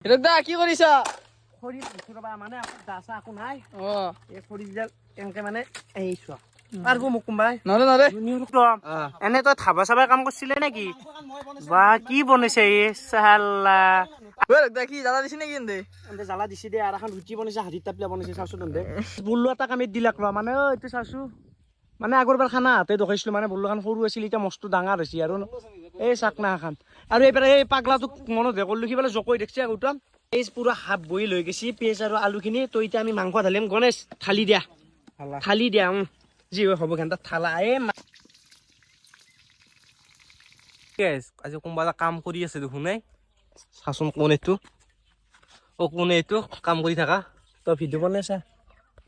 দা কি কৰিছা? খৰি দিছো ৰবা, মানে দাসা একো নাই। অ' এই খৰিডাল এনেকে মানে এইছো পাৰবো মোক কোনবাই নৰে নৰে। এনে তই ধাবা চাবা কাম কৰিছিলে নেকি? বা কি বনাইছে এই চাল্লা দা কি জ্বালা দিছি নেকি এন্দে? এনে জ্বালা দিছি দে আৰু এখন ৰুটি বনাইছে, হাতীৰ তাপলা বনাইছে চাওচোন তহঁতে। বুল্লু এটা কামিত দিলাক ৰ, মানে এইটো চাওচো, মানে আগৰবাৰ খানা হাতে দেখাইছিলো, মানে বুল্লু খান সৰু আছিল, এতিয়া মস্ত ডাঙৰ হৈছে আৰু এই চাকনা খান। আৰু এইবাৰ এই পাগলাটোক মনত হে কৰিলো, সিফালে জকৈ দেখছি একদম এই পুৰা হাত বহি লৈ গৈছি পেঁয়াজ আৰু আলুখিনি। তো এতিয়া আমি মাংস ঢালিম। গণেশ ঢালি দিয়া, ঢালি দিয়া। যি হয় হ'ব ঘণ্টা ঠালা আজি কোনোবা এটা কাম কৰি আছে দেখোন এই চাচোন কোন এইটো। কোনে এইটো কাম কৰি থাকা? তই ভিডিঅ' বনাইছা,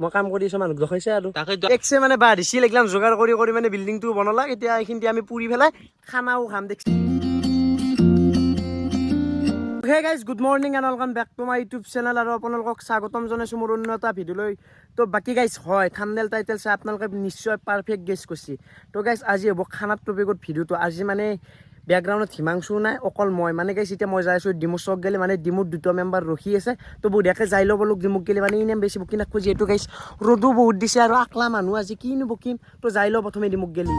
মই কাম কৰি আছো, মানুহ দেখাইছে আৰু তাকে একছে মানে বাহ দিছিল একলাম যোগাৰ কৰি কৰি মানে বিল্ডিংটো বনালাক। এতিয়া এইখিনি আমি পুৰি পেলাই খানাও খাম দেখছি। Hey guys, good morning and welcome back to my YouTube channel. আৰু আপোনালোকক স্বাগতম জনাইছোঁ মোৰ অন্য এটা ভিডিঅ'লৈ। তো বাকী গাইজ হয়, থাম্বনেইল টাইটেল চাই আপোনালোকে নিশ্চয় পাৰফেক্ট গেছ কৰিছে। তো গাইজ আজি হ'ব খানাৰ টপিকত ভিডিঅ'টো। আজি মানে বেকগ্ৰাউণ্ডত হিমাংশু নাই, অকল মই। মানে গাইজ এতিয়া মই যাই আছোঁ ডিমু চক গেলি, মানে ডিমুত দুটা মেম্বাৰ ৰখি আছে। তো বঢ়িয়াকৈ যাই ল'ব লোক ডিমুক গেলি, মানে ইনেম বেছি বকি নাখোঁ, যিহেতু গাইজ ৰ'দো বহুত দিছে আৰু আকলা মানুহ আজি কিনো বকিম। তো যাই লওঁ প্ৰথমে ডিমুক গেলি।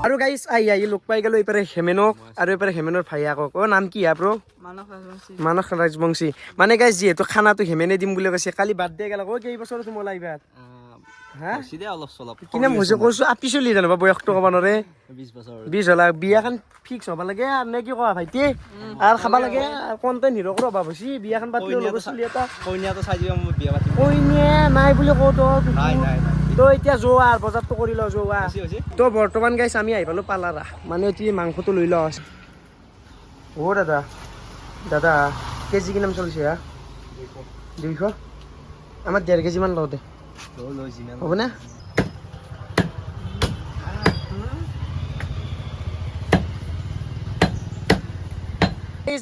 আৰু গাইজ আহি লগ পাই গেলো এইপাৰে হেমেনক, আৰু এইপাৰে হেমেনৰ ভাইয়াকক। নাম কি হা ব্ৰ? মানস ৰাজবংশী। মানে গাইজ যিহেতু খানাটো হেমেনে দিম বুলি কৈছে, কালি বাৰ্থডে গেল। কেইবছৰ তোমাল এইবাৰ? অলপ চলপ কিনে মজা কৈছো, আপি চলি জানো বয়সটো ক'ব নোৱাৰে। 20 হ'লা। বিয়াখন ফিক্স হ'ব লাগে আৰু নে কি কোৱা ভাইটি? আৰু খাব লাগে, কণ্টেণ্ট হিৰ'ক ৰ'বা হৈছে বিয়াখন পাতিলেও লগত চলি এটা কইনাটো চাই দিবা, মই বিয়া পাতিম। কইনে নাই বুলি কওঁ তো এতিয়া যোৱা আৰু বজাৰটো কৰি লওঁ যোৱা। তো বৰ্তমান গাইছ আমি আহি পালোঁ পালাৰা, মানে এতিয়া মাংসটো লৈ লওঁ। অ' দাদা দাদা কেজি কিমান চলিছে হা? 200। আমাৰ 1.5 কেজি মান লওঁ দে, হ'ব নে?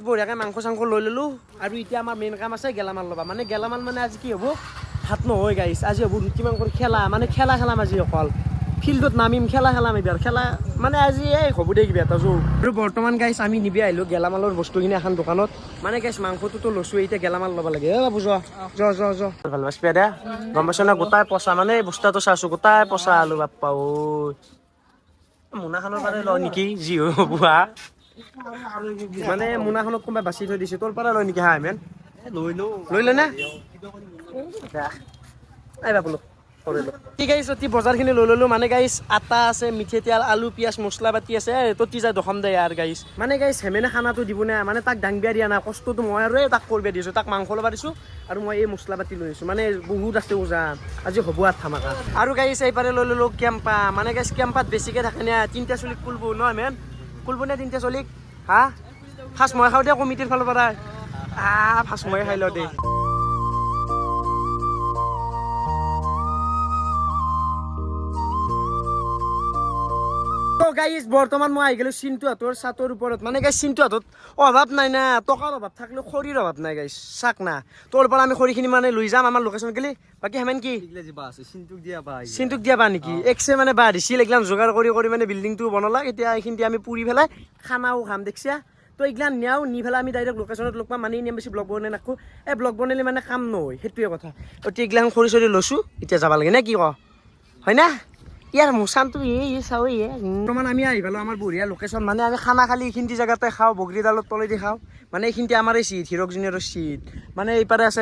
বঢ়িয়াকৈ মাংস চাংস লৈ ল'লোঁ। আৰু এতিয়া আমাৰ মেইন কাম আছে গেলামাল ল'বা। মানে গেলামাল মানে আজি কি হ'ব, ভাত নহয় গাইছ, আজি হ'ব ৰুটি মাংসৰ খেলা। মানে খেলা খেলাম আজি অকল, ফিল্ডত নামিম, খেলা খেলাম এইবাৰ। খেলা মানে আজি এই হ'ব দে কিবা এটা যোগ। আৰু বৰ্তমান গাইছ আমি নিবি আহিলোঁ গেলামালৰ বস্তুখিনি এখন দোকানত। মানে গাইছ মাংসটোতো লৈছোঁ, এতিয়া গেলামাল ল'ব লাগে। বাবু যোৱা ভাল পাইছ দে, গম পাইছ না? গোটাই পচা, মানে বস্তাটো চাইছোঁ গোটাই পচা আলু বাপ্পা ঐ। মোনাখনৰ পৰা লওঁ নেকি, যি হ'ব হা। মানে মোনাখনত কোনোবাই বাচি থৈ দিছে, তোৰ পৰা লয় নেকি হা ইমান? লৈ লয় না? এই বাবুলো ঠিক আছে। অতি বজাৰখিনি লৈ ল'লোঁ। মানে গাইছ আটা আছে, মিঠা তেল, আলু, পিঁয়াজ, মছলা পাতি আছে। ততি যাই দখম দে আৰু গাইছ। মানে গাইছ হেমেনে খানাটো দিব নাই, মানে তাক দাংবিয়া দিয়া নাই, কষ্টটো মই আৰু তাক কৰিব দিছোঁ। তাক মাংস ল'ব দিছোঁ আৰু মই এই মছলা পাতি লৈ আহিছোঁ। মানে বহুত আছে উজান, আজি হ'ব আৰু ধামাকা। আৰু গাইছ এইপাৰে লৈ ল'লোঁ কেম্পা। মানে গাইছ কেম্পাত বেছিকৈ থাকে না, 3টা চলিক কুলব ন মেন, কুলব নে 3টা চলিক হা? ফাৰ্ষ্ট মই খাওঁ দে কমিটিৰ ফালৰ পৰা, ফাৰ্ষ্ট মই খাই লওঁ দে। গাইজ বৰ্তমান মই আহি গ'লো চিন্টুহঁতৰ চাটৰ ওপৰত। মানে গাইজ চিন্টুহঁতত অভাৱ নাই না, টকাৰ অভাৱ থাকিলেও খৰিৰ অভাৱ নাই গাইজ। চাক না, তোৰ পৰা আমি খৰিখিনি মানে লৈ যাম আমাৰ লোকেশ্যন গেলি। বাকী হেমেন কি চিন্টুক দিয়া বা নেকি? একছে মানে বাহ দিছিল এইগিলান যোগাৰ কৰি কৰি মানে বিল্ডিংটো বনালাক। এতিয়া এইখিনি আমি পুৰি পেলাই খানাও খাম দেখছা। তো এইগিলান নিয়াও নি পেলাই আমি ডাইৰেক্ট লোকেশ্যনত লগ পাম। মানে ইনে বেছি ব্লগ বনাই নাখোঁ, এই ব্লগ বনালে মানে কাম নহয়, সেইটোৱে কথা। এতিয়া এইগিলান খৰি চৰি লৈছোঁ, এতিয়া যাব লাগে নে কি ক? হয় না? ইয়াৰ মোচানটো চাওঁ বৰ্তমান আমি আহি পালোঁ আমাৰ বঢ়িয়া লোকেশ্যন। মানে আমি খানা খালি এইখিনি জেগাতে খাওঁ, বগৰীডালৰ তলেদি খাওঁ। মানে এইখিনিতে আমাৰ এই চিট, হিৰক জুনিয়ৰৰ চিট। মানে এইপাৰে আছে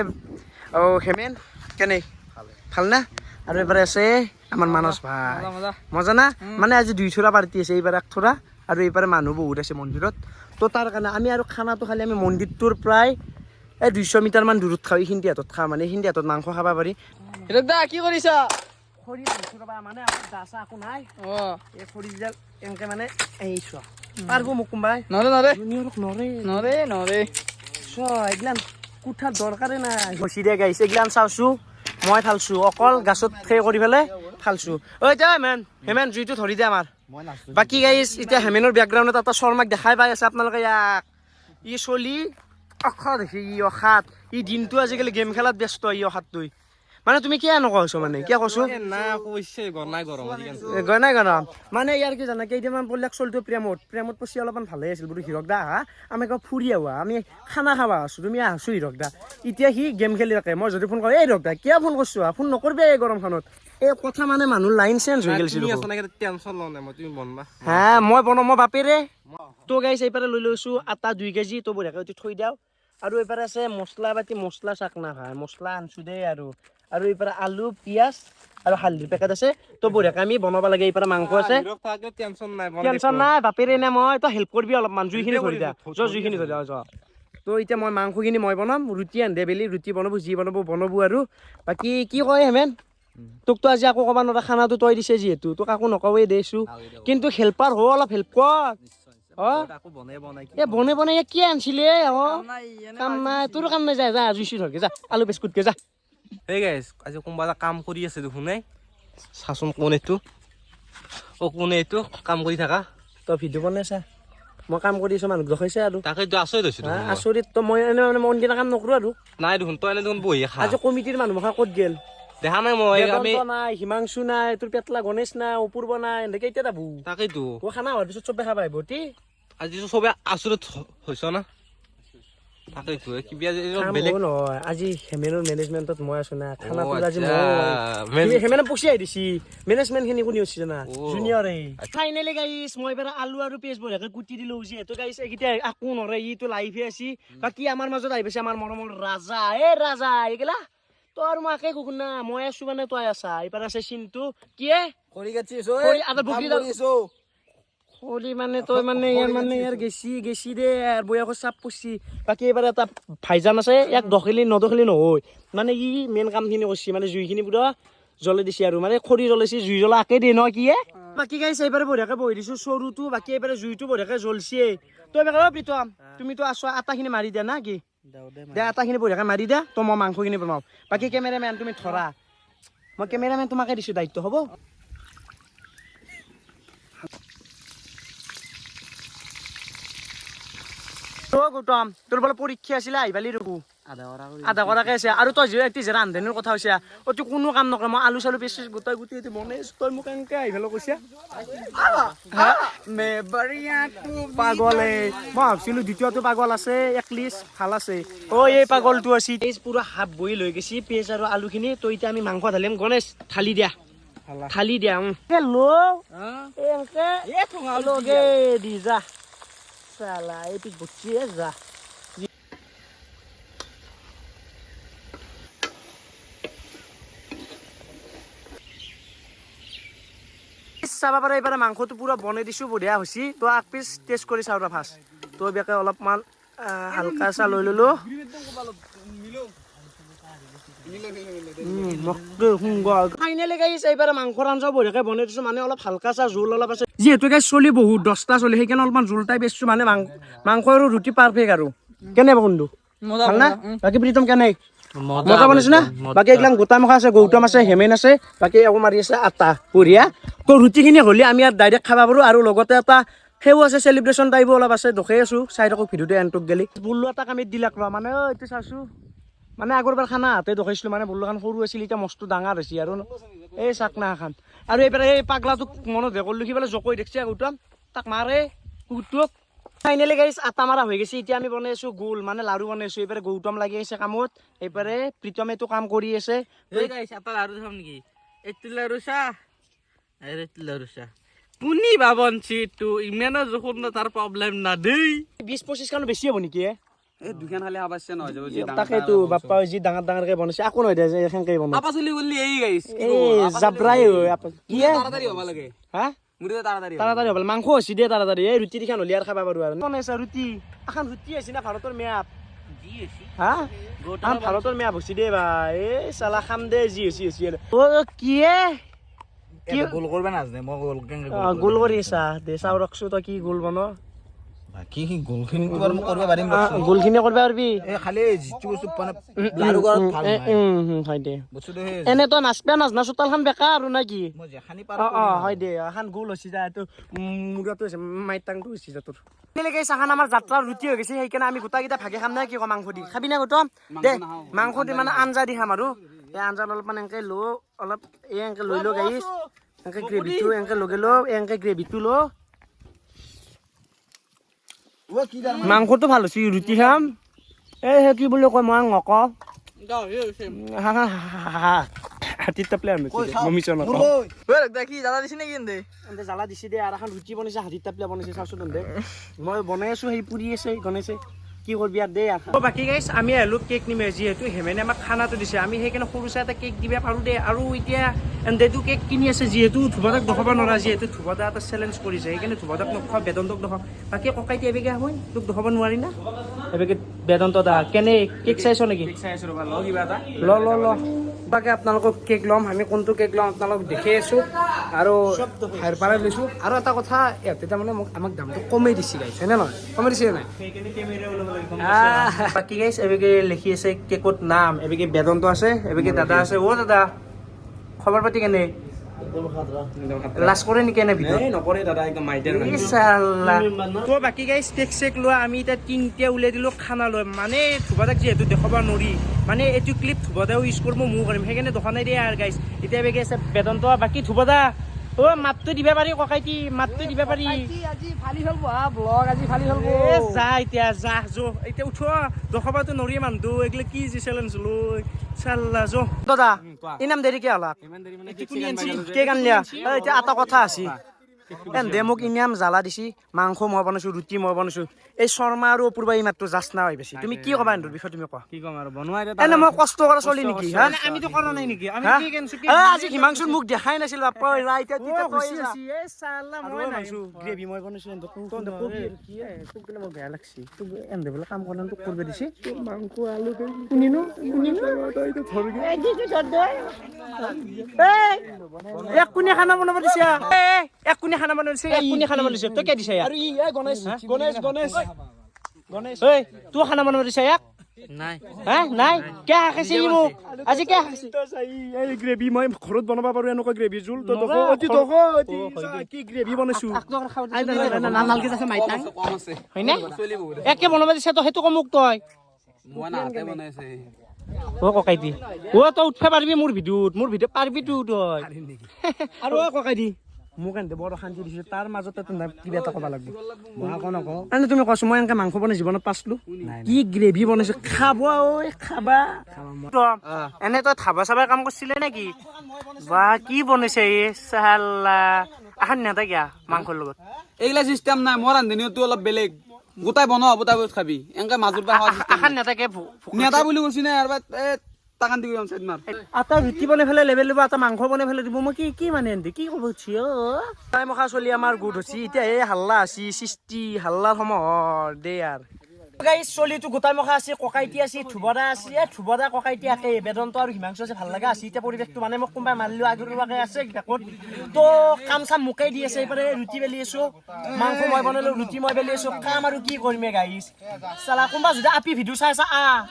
হেমেন, কেনে ভাল না? আৰু এইপাৰে আছে আমাৰ মানস ভাই, মজা না? মানে আজি 2 থোৰা পাৰ্টি আছে, এইবাৰ 1 থোৰা। আৰু এইপাৰে মানুহ বহুত আছে মন্দিৰত। তো তাৰ কাৰণে আমি আৰু খানাটো খালি আমি মন্দিৰটোৰ প্ৰায় 200 মিটাৰমান দূৰত খাওঁ। এইখিনিতে হাতত খাওঁ, মানে এইখিনিতে হাতত মাংস খাব পাৰি। দা কি কৰিছা? খৰি দিছো ৰবা, মানে দাসা একো নাই। এই খৰিডাল এনেকে মানে এইছো পাৰবো মোক কোনবাই নৰে নৰে নৰে নৰে নৰে। এইগিলান কুঠাৰ দৰকাৰে নাই। বচি দে গাইছে এইগিলান চাওছো, মই ফালছো অকল গাছত সেই কৰি পেলাই ফালছো। ঐ যা হেমেন জুইটো ধৰি দে আমাৰ। বাকী গাইছ এতিয়া হেমেনৰ বেকগ্ৰাউণ্ডত এটা শৰ্মাক দেখাই পাই আছে আপোনালোকে। ইয়াক ই চলি অখা দেখি ই অখাত, ই দিনটো আজিকালি গেম খেলাত ব্যস্ত। ই অখাতটোই মানে তুমি কিয় নকওঁ হৈছো মানে কিয় কৈছো না কৈছে গনাই গৰম গণাই গৰম মানে ইয়াৰ কি জানা কেইটামান পল্লাক চলটো প্ৰেমত পচি অলপমান ভালে আছিল বোলো হিৰক দা আহা আমি কওঁ ফুৰি আহোৱা আমি খানা খাবা আছো তুমি আহছো হিৰক দা এতিয়া সি গেম খেলি থাকে মই যদি ফোন কৰোঁ এই হিৰক দা কিয় ফোন কৰিছো ফোন নকৰবি এই গৰমখনত এই কথা মানে মানুহ লাইন চেঞ্জ হৈ গৈছিল টেনচন লওঁ নাই মই তুমি বনবা হা মই বনাম মই বাপেৰে তো গাইছ এইপাৰে লৈ লৈছো আটা 2 কেজি তো বঢ়িয়াকৈ উঠি থৈ দিওঁ আৰু এইপাৰে আছে মছলা পাতি মছলা চাকনা ভাই মছলা আনছো দেই আৰু এইপাৰে আলু পিঁয়াজ আৰু হালধিৰ পেকেট আছে তো বঢ়িয়াকৈ আমি বনাব লাগে এইপাৰে মাংস আছে টেনচন নাই বাপেৰে নে মই তই হেল্প কৰিবি অলপমান জুইখিনি ধৰি দা জুইখিনি ধৰি দা তো এতিয়া মই মাংসখিনি মই বনাম ৰুটি আন্ধে বেলি ৰুটি বনাব যি বনাব আৰু বাকী কি কয় হেমেন তোকতো আজি আকৌ ক'ব নোৱাৰা খানাটো তই দিছে যিহেতু তোক আকৌ নকওঁৱেই দেছো কিন্তু হেল্পাৰ হ অলপ হেল্প কৰ বনাই কি আনিছিলে কাম নাই তোৰো কাম নাই যা জুই চুই ধৰকে যা আলু বিস্কুটকে যা এই গাইছ আজি কোনোবা এটা কাম কৰি আছে দেখোন চাচোন কোন এইটো কোন এইটো কাম কৰি থাকা তই ভিডিঅ' বনাইছা মই কাম কৰি আছো মানুহ দেখাইছে আৰু তাকেতো আচৰিত হৈছো আচৰিত তই মই এনে মানে মন দিনা কাম নকৰো আৰু নাই দেখোন তই এনে দেখোন বহি খা আজি কমিটিৰ মানুহ মখা ক'ত গেল দেখা নাই মই আমি নাই হিমাংশু নাই তোৰ পেটলা গণেশ নাই অপূৰ্ব নাই এনেকে এতিয়া যাবো তাকেতো খানা হোৱাৰ পিছত চবে খাবা আহিব আজি চবে আচৰিত হৈছ না তাকেতো কিবা বেলেগ নহয় আজি হেমেনৰ মেনেজমেণ্টত মই আছো না খানাটো আজি হেমেনে পচিয়াই দিছি মেনেজমেণ্ট খিনি কোনে হৈছে জানা জুনিয়ৰে ফাইনেলি গাইছ মই এবাৰ আলু আৰু পেঁয়াজ বঢ়িয়াকৈ কুটি দিলো যিহেতু গাইছ এইকেইটা আকো নৰে ইটো লাইভে আছি বাকী আমাৰ মাজত আহি পাইছে আমাৰ মৰমৰ ৰাজা ৰাজা এইগিলা তোৰ মই একে কুকুৰ না মই আছো মানে তই আছা এইবাৰ আছে চিন্তু কি খৰি মানে তই মানে ইয়াৰ গেছি দে বয়াকৰ চাপ পচি বাকী এইবাৰ এটা ভাইজান আছে ইয়াক দখলি নহয় মানে ই মেইন কামখিনি কৰিছে মানে জুইখিনি পুৰা জ্বলাই দিছে আৰু মানে খৰি জ্বলাইছে জুই জ্বলা একে দিয়ে নহয় কি বাকী গাইছে এইবাৰে বঢ়িয়াকৈ বহি দিছো চৰুটো বাকী এইবাৰে জুইটো বঢ়িয়াকৈ জ্বলছে তই এবাৰ প্ৰীতম তুমিতো আছো আটাখিনি মাৰি দিয়া না কি দে আটাখিনি বঢ়িয়াকৈ মাৰি দিয়া তো মই মাংসখিনি বনাওঁ বাকী কেমেৰামেন তুমি ধৰা মই কেমেৰামেন তোমাকে দিছো দায়িত্ব হ'ব গৌতম তোৰ বোলে পৰীক্ষা আছিলে আহিবালি ৰখো আধা কৰাকে আছে আৰু তই যে ৰান্ধনীৰ কথা হৈছে তুই কোনো কাম নকৰে মই আলু চালু পেষ্ট গোটাই গুটি বনাই তই মোক এনেকে আহিবলৈ কৈছে পাগলে মই ভাবছিলো দ্বিতীয়টো পাগল আছে একলিছ ভাল আছে এই পাগলটো আছে পুৰা হাফ বইল হৈ গৈছে পেঁয়াজ আৰু আলুখিনি তই এতিয়া আমি মাংস ঢালিম গণেশ ঢালি দিয়া দি যা Salah, itu bocil ya. চাবা পাৰে এইবাৰ মাংসটো পুৰা বনাই দিছো বঢ়িয়া হৈছে তো আগ পিছ টেষ্ট কৰি চাওঁ ফাৰ্ষ্ট তো বেকে অলপমান হালকা চা লৈ ললো ফাইনেলি গাইছ এইবাৰ মাংসৰ আঞ্জা বঢ়িয়াকৈ বনাই দিছো মানে অলপ হালকা চা জোল অলপ আছে যিহেতু গাইছ চলি বহুত 10টা চলি সেইকাৰণে অলপমান জোল টাইপ বেচছো মানে মাংস আৰু ৰুটি পাৰফেক্ট আৰু কেনে বন্ধু ভাল না বাকী প্ৰীতম কেনে মজা বনাইছো না বাকী এইবিলাক গোটা মখা আছে গৌতম আছে হেমেন আছে বাকী আকৌ মাৰি আছে আটা বঢ়িয়া তো ৰুটিখিনি হ'লে আমি ইয়াত ডাইৰেক্ট খাব পাৰোঁ আৰু লগতে এটা সেও আছে চেলিব্ৰেশ্যন টাইপো অলপ আছে দেখাই আছো চাই থাকক ভিডিঅ'টো এণ্টক গেলি বুল্লু এটা কামিত দিলাক ৰ মানে এইটো চাইছো মানে আগৰবাৰ খানা হাতে দেখাইছিলো মানে বুল্লুখান সৰু আছিল এতিয়া মস্তো ডাঙৰ হৈছে আৰু এই চাকনা এখন আৰু এইবাৰ এই পাগলাটোক মনত হে কৰিলো সি বোলে জকৈ দেখছে গৌতম তাক মাৰে কুকুৰটোক ফাইনেলি গাইছ আটা মাৰা হৈ গৈছে এতিয়া আমি বনাই আছো গোল মানে লাৰু বনাই আছো এইবাৰে গৌতম লাগি আছে কামত এইবাৰে প্ৰীতমেটো কাম কৰি আছে আটা লাৰু চাম নেকি এইটো লাৰু চা এইটো লাৰু চা কোনি বাবনছি তো ইমানো যখন তাৰ প্ৰব্লেম না দেই 20-25 কানো বেছি হ'ব নেকি এই দুখান খালি আবাসে নহয় যাব জি তাকেতো বাপ্পা যি ডাঙৰকে বনাইছে আকো নহয় দে এখানকে বনাই আপা চলি বললি এই গাইস এই জাবৰাই হয় আপা কি তাড়াতাড়ি হবা লাগে হা মুড়ি তাড়াতাড়ি হ'ব মাংস হৈছে দে তাড়াতাড়ি এই ৰুটি দিখান হলি আৰ খাবা পাৰো আৰ বনাইছা ৰুটি এখন ৰুটি আছে না ভাৰতৰ মেপ জি আছে হা আম ভাৰতৰ মেপ হৈছে দে ভাই এই সালা খাম দে জি হৈছে ও কি কি গোল করবে না আজনে মই গোল কেন গোল কৰিছা দে চাও ৰখছো তই কি গোল বনো বাকি কি গোলখিনি কৰবে পাৰিম গোলখিনি কৰবে পাৰবি এ খালি জিতু বস্তু মানে লাৰু গৰত ভাল নাই হয় দে বস্তু দে এনে তো নাচবে নাচনা চোতালখন বেকা আৰু নাকি মই যেখানি পার হয় দে এখন গোল হৈছে যা তো মুগাটো হৈছে মাইটাংটো হৈছে যা তোৰ কেলেকে চাখান আমাৰ যাত্ৰা ৰুটি হৈ গৈছে সেইকাৰণে আমি গোটাকেইটা ভাগে খাম না কি মাংস দি খাবি না গৌতম দে মাংস দি মানে আঞ্জা দি খাম আৰু এই আঞ্জাত অলপমান এনেকৈ লো অলপ এই এনেকৈ লৈ লো গাইছ এনেকৈ গ্ৰেভিটো এনেকৈ লগে লো এনেকৈ গ্ৰেভিটো লো মাংসটো ভাল হৈছে ৰুটি খাম এই কি বুলি কয় মই নকওঁ হাতীত টাপলে মমিছন দেখি জ্বালা দিছি নেকি এনে এনে জ্বালা দিছে দে আৰু এখন ৰুটি বনাইছে হাতীত টাপলে বনাইছে চাওচোন দে মই বনাই আছো সেই পুৰি আছে গণাইছে কি কৰবি আৰু দে আৰু বাকী গাইছ আমি আহিলোঁ কেক নিমে যিহেতু হেমেনে আমাক খানাটো দিছে আমি সেইকাৰণে সৰু চাই এটা কেক দিব পাৰোঁ দে আৰু এতিয়া এন্দেটো কেক কিনি আছে যিহেতু ধুবাদাক দেখাব নোৱাৰা যিহেতু ধুবাদা এটা চেলেঞ্জ কৰিছে সেইকাৰণে ধুবাদাক নখোৱা বেদন্তক দেখাওঁ বাকী ককাইটি এবেগে আহোঁ তোক দেখাব নোৱাৰি না এবেগে বেদন্ত দা কেনে কেক চাইছ নেকি ল ল ল বাকী আপোনালোকক কেক ল'ম আমি কোনটো কেক ল'ম আপোনালোকক দেখি আছোঁ আৰু হাইৰ পাৰাই লৈছোঁ আৰু এটা কথা ইয়াতে তাৰমানে মোক আমাক দামটো কমেই দিছে গাইছ হয়নে নহয় কমেই দিছে নাই বাকী গাইছ এবেগে লিখি আছে কেকত নাম এবেগে বেদন্ত আছে এবেগে দাদা আছে অ' দাদা খবৰ পাতি কেনে লাজ কৰে নেকি এনে ভিতৰত নকৰে দাদা একদম মাইডেল তো বাকী গাইছ কেক চেক লোৱা আমি এতিয়া তিনিটা উলিয়াই দিলোঁ খানা লৈ মানে ধুবাদাক যিহেতু দেখাব নোৱাৰি মানে এইটো ক্লিপ ধুবাদাও ইউজ কৰিব ময়ো কৰিম সেইকাৰণে দেখা নাই দিয়ে আৰু গাইছ এতিয়া এবেগে আছে বেদন্ত বাকী ধুবাদা অ মাতটো দিব পাৰি ককাইটি মাতটো দিব পাৰি আজি ফালি হ'ল ব্লগ আজি ফালি হ'ল যা এতিয়া যা যো এতিয়া উঠ দেখাবতো নৰিয়ে মানুহটো এইগিলা কি যি চেলেঞ্জ লৈ চাল্লা যো দাদা ইনাম দেৰিকে হলা কেক আনলিয়া এতিয়া এটা কথা আছে এন্দে মোক ইনাম জ্বালা দিছি মাংস মই বনাইছো ৰুটি মই বনাইছো এই শৰ্মা আৰু অপূৰ্বা এই মাত্ৰ জাষ্ট না হৈ বেছি তুমি কি ক'বা এন্দৰ বিষয়ে তুমি কোৱা কি ক'ম আৰু বনোৱাই এনে মই কষ্ট কৰা চলি নেকি হা আমিতো কৰা নাই নেকি আমি হা? কি কেনছো আজি হিমাংশুৰ মোক দেখাই নাছিল বাপা এতিয়া গ্ৰেভি মই বনাইছো তোক মই বেয়া লাগছি তোক এন্দে বোলে কাম কৰা তোক কৰিব দিছে মাংস আলু শুনিনো এক কোনে খানা বনাব দিছে এক কোনে খানা বনাব দিছে এক কোনে খানা বনাব দিছে তই কে দিছে আৰু ই গণেশ গণেশ গণেশ গণেশ ঐ তুই খানা বনাব দিছে এক নাই হা নাই কে খাইছে ই মোক আজি কে খাইছে এই গ্ৰেভি মই ঘৰত বনাব পাৰো এনেকুৱা গ্ৰেভি জোল তো দখো অতি দখো অতি কি গ্ৰেভি বনাইছো নালকে আছে মাইটাং হয়নে একে বনাব দিছে তো হেতু কমুক তই মই না হাতে বনাইছে ও ককাইটি ও তই উঠবা পারবি মোৰ ভিডিঅ পাৰবি তই আৰু ও ককাইটি মোক এনে বড় শান্তি দিছে তাৰ মাজতে তুমি কিবা এটা ক'ব লাগিব মই আকৌ নকওঁ মানে তুমি কৈছো মই এনেকে মাংস বনাই জীৱনত পাছলো কি গ্ৰেভি বনাইছো খাব ঐ খাবা এনে তই থাবা চাবাৰ কাম কৰিছিলে নেকি বা কি বনাইছে এই চাল্লা আহান নেতা কিয়া মাংসৰ লগত এইগিলা চিষ্টেম নাই মই ৰান্ধনিটো অলপ বেলেগ গোটাই বনোৱা গোটাই খাবি এনেকে মাজৰ পৰা আহান নেতাকে নেতা বুলি কৈছি না আৰু টাকান দি গম সাইড মাৰ আটা ৰুটি বনাই ফেলে লেবেল দিব আটা মাংস বনাই ফেলে দিব মই কি মানে এনে কি ক'ব উঠছি তাই মখা চলি আমাৰ গুড হৈছি এতিয়া এই হাল্লা আছি সৃষ্টি হাল্লাৰ সময় দে আৰ গাইছ চলিটো গোটাই মখা আছে ককাইটি আছে ধুবদা আছে ধুবদা ককাইটি একে বেদন্ত আৰু হিমাংশু আছে ভাল লাগা আছে এতিয়া পৰিৱেশটো মানে মোক কোনোবাই মাৰিলেও আগৰুৱাকে আছে বেকত তো কাম চাম মোকেই দি আছে এইফালে ৰুটি বেলি আছো মাংস মই বনালো ৰুটি মই বেলি আছো কাম আৰু কি কৰিমে গাইছ চালা কোনোবা যদি আপি ভিডিঅ' চাই আছা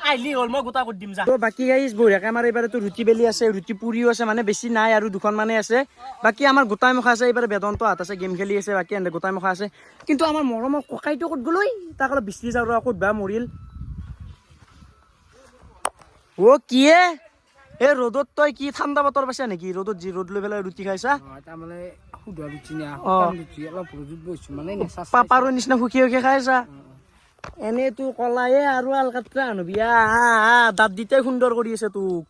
আহিলি হ'ল মই গোটা কৰি দিম যা তো বাকী গাইছ বঢ়িয়াকে আমাৰ এইবাৰেতো ৰুটি বেলি আছে ৰুটি পুৰিও আছে মানে বেছি নাই আৰু দুখন মানে আছে বাকী আমাৰ গোটাই মখা আছে এইবাৰে বেদন্ত হাত আছে গেম খেলি আছে বাকী এনে গোটাই মখা আছে কিন্তু আমাৰ মৰমৰ ককাইটো ক'ত গ'ল তাক অলপ বিচৰি যাওঁ ৰ ক'ত বা মৰিল ও কি এ ৰ'দত তই কি ঠাণ্ডা বতৰ পাইছা নেকি ৰ'দত যি ৰ'দ লৈ পেলাই ৰুটি খাইছা তাৰমানে সুধা ৰুটি না অলপ ৰ'দত বহিছো মানে পাপাৰৰ নিচিনা সুখী সুখী খাইছা এনেতো কলায়ে আৰু আলকাত্ৰা আনবি দাঁত দিতে সুন্দৰ কৰি আছে তোক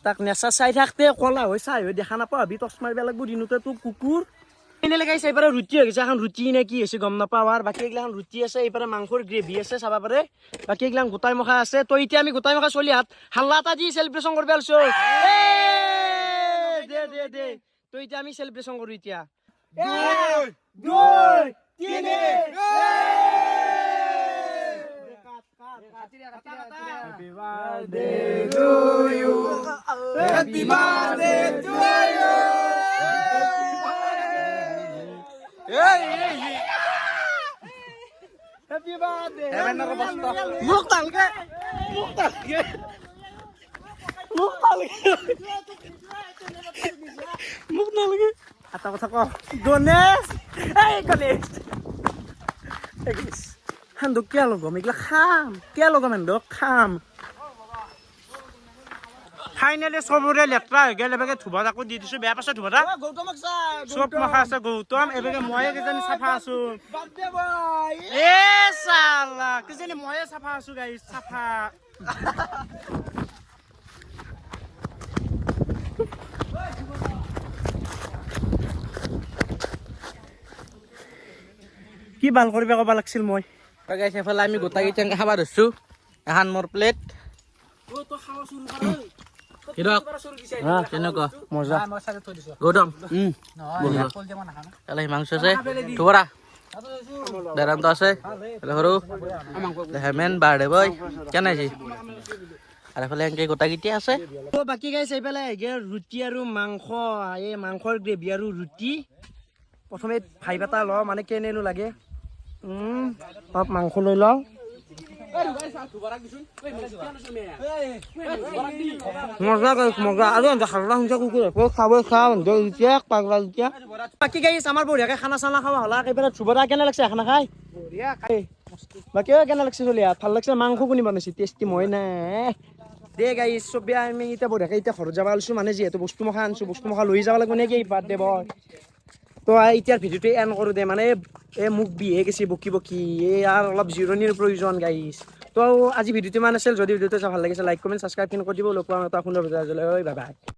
তাক নেচা চাই থাকতে কলা হৈ চাই হৈ দেখা নাপাবি টচ মাৰিব লাগিব দিনতে তোক কুকুৰ এনে লগাইছে এইবাৰে ৰুটি হৈ গৈছে এখন ৰুটি নে কি হৈছে গম নাপাওঁ আৰু বাকী এইগিলাখন ৰুটি আছে এইফালে মাংসৰ গ্ৰেভি আছে চাব পাৰে বাকী এইগিলাখন গোটাই মখা আছে তো এতিয়া আমি গোটাই মখা চলি হাত হাল্লা এটা দি চেলিব্ৰেশ্যন কৰিব আলছো দে দে দে তো এতিয়া আমি চেলিব্ৰেশ্যন কৰো এতিয়া 1 2 3 Happy birthday to you. Happy birthday to you. Happy birthday. Muk talge. Ata কথা ক গণেশ এই গণেশ হান্দুক কিয় লগাম এইগিলা খাম কিয় লগাম হান্দুক খাম ফাইনেলি চবৰে লেতেৰা হৈ গ'ল এবেগে ধুবা তাকো দি দিছো বেয়া পাইছ ধুবা চব মাখা আছে গৌতম এবেগে ময়ে কিজানি চাফা আছো এ চালা কিজানি ময়ে চাফা আছো গাইছ চাফা কি ভাল কৰিব ক'ব লাগিছিল মই গাইছ এফালে আমি গোটাকেইটা খাব ধৰিছো এখন মোৰ প্লেট কেনেকুৱা মজা গৌতম মাংস আছে ধুবৰা দেৰান্ত আছে সৰু হেমেন বাৰ্ডে বই কেনে আছে আৰু এফালে এনেকে গোটাকেইটা আছে তো বাকী গাইছ এইফালে ৰুটি আৰু মাংস এই মাংসৰ গ্ৰেভি আৰু ৰুটি প্ৰথমে ভাই এটা লওঁ মানে কেনেনো লাগে অলপ মাংস লৈ লওঁ মজা গাইছ মজা আৰু হাল্লা শুনছা কুকুৰ খাব খাওঁ বাকী গাইছ আমাৰ বঢ়িয়াকে খানা চানা খাৱা হলা এইফালে ধুবৰা কেনে লাগছে খানা খাই বাকী কেনে লাগছে চলিয়া ভাল লাগছে মাংস কোনে বনাইছে টেষ্টি মই নাই দে গাইছ চবে আমি এতিয়া বঢ়িয়াকে এতিয়া ঘৰত যাব লৈছোঁ মানে যিহেতু বস্তু মখা আনিছোঁ বস্তু মখা লৈ যাব লাগিব নেকি বাৰ্থডে বয় তো এতিয়াৰ ভিডিঅ'টো এণ্ড কৰোঁ দে মানে মোক বিহে গেছি বকি বকি আৰু অলপ জিৰণিৰ প্ৰয়োজন গাইছ তো আজি ভিডিঅ'টো ইমান আছিল যদি ভিডিঅ'টো ভাল লাগিছে লাইক কমেণ্ট ছাবস্ক্ৰাইব কৰি দিব লগ পাম এটা সুন্দৰ ভিডিঅ' বাই বাই